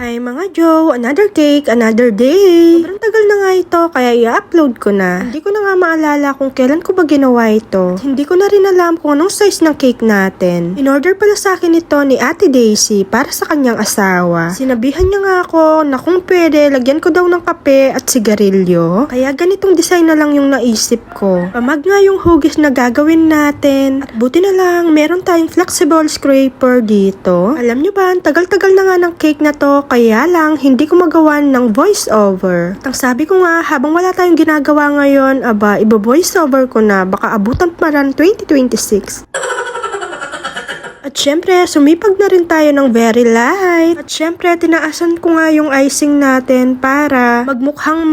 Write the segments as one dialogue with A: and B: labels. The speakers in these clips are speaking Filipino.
A: Hi mga Joe, another cake, another day. Sobrang tagal na nga ito kaya i-upload ko na. Hindi ko na nga maalala kung kailan ko ba ginawa ito. At hindi ko na rin alam kung anong size ng cake natin. In-order pala sa akin ito ni Ate Daisy para sa kanyang asawa. Sinabihan niya nga ako na kung pwede, lagyan ko daw ng kape at sigarilyo. Kaya ganitong design na lang yung naisip ko. Pamag nga yung hugis na gagawin natin. At buti na lang, meron tayong flexible scraper dito. Alam nyo ba, tagal-tagal na nga ng cake na to. Kaya lang, hindi ko magawa ng voice over. At ang sabi ko nga, habang wala tayong ginagawa ngayon, ibo-voice over ko na, baka abutan pa rin 2026. At syempre, sumipag na rin tayo ng very light. At syempre, tinaasan ko nga yung icing natin para magmukhang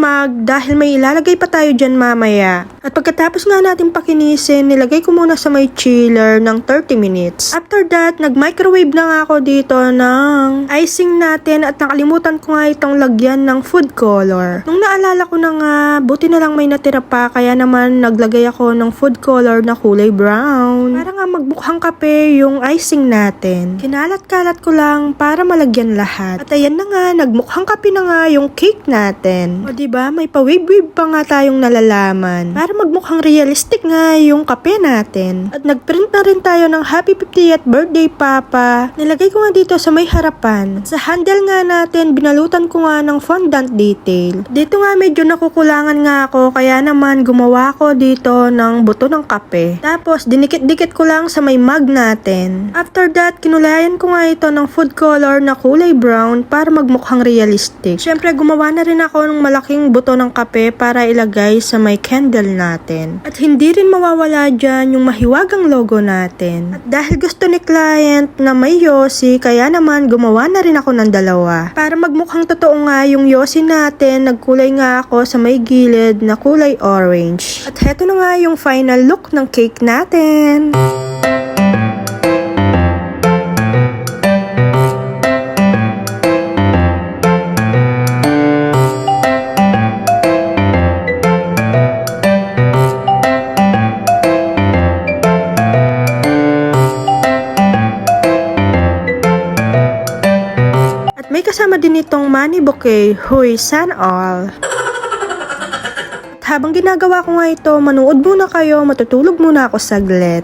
A: dahil may ilalagay pa tayo dyan mamaya. At pagkatapos nga natin pakinisin, nilagay ko muna sa may chiller ng 30 minutes. After that, nag-microwave na nga ako dito ng icing natin at nakalimutan ko nga itong lagyan ng food color. Nung naalala ko na nga, buti na lang may natira pa, kaya naman naglagay ako ng food color na kulay brown. Para nga magmukhang kape yung icing natin. Kinalat-kalat ko lang para malagyan lahat. At ayan na nga, nagmukhang kape na nga yung cake natin. O diba, may pa-wave-wave pa nga tayong nalalaman. Para magmukhang realistic nga yung kape natin. At nagprint na rin tayo ng Happy 50th Birthday Papa. Nilagay ko nga dito sa may harapan. At sa handle nga natin, binalutan ko nga ng fondant detail. Dito nga medyo nakukulangan nga ako, kaya naman gumawa ko dito ng buto ng kape. Tapos dinikit-dikit ko lang sa may mug natin. After that, kinulayan ko nga ito ng food color na kulay brown para magmukhang realistic. Syempre, gumawa na rin ako ng malaking buto ng kape para ilagay sa may candle natin. At hindi rin mawawala dyan yung mahiwagang logo natin. At dahil gusto ni client na may yosi, kaya naman gumawa na rin ako ng dalawa. Para magmukhang totoo nga yung yosi natin, nagkulay nga ako sa may gilid na kulay orange. At heto na nga yung final look ng cake natin. May kasama din itong money bouquet, huy, sana all. At habang ginagawa ko nga ito, manood muna kayo, matutulog muna ako saglit.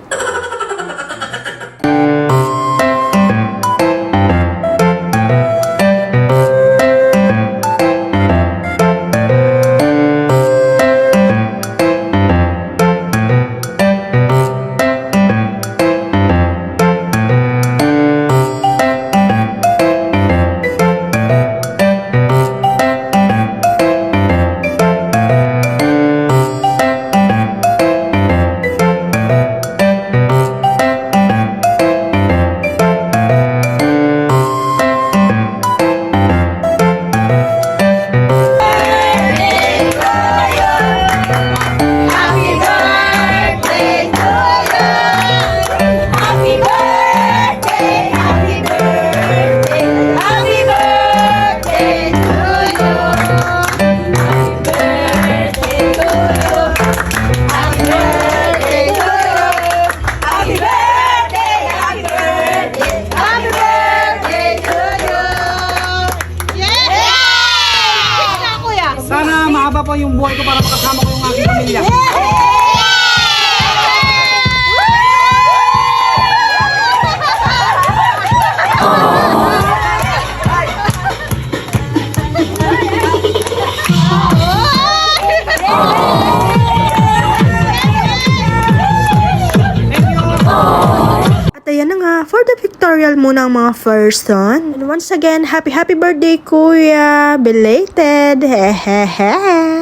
B: Sana mahaba pa yung buhay ko para makasama ko yung aking pamilya.
A: At ayan na nga, for the pictorial muna ang mga person. And once again, happy birthday kuya! Belated! Hehehe!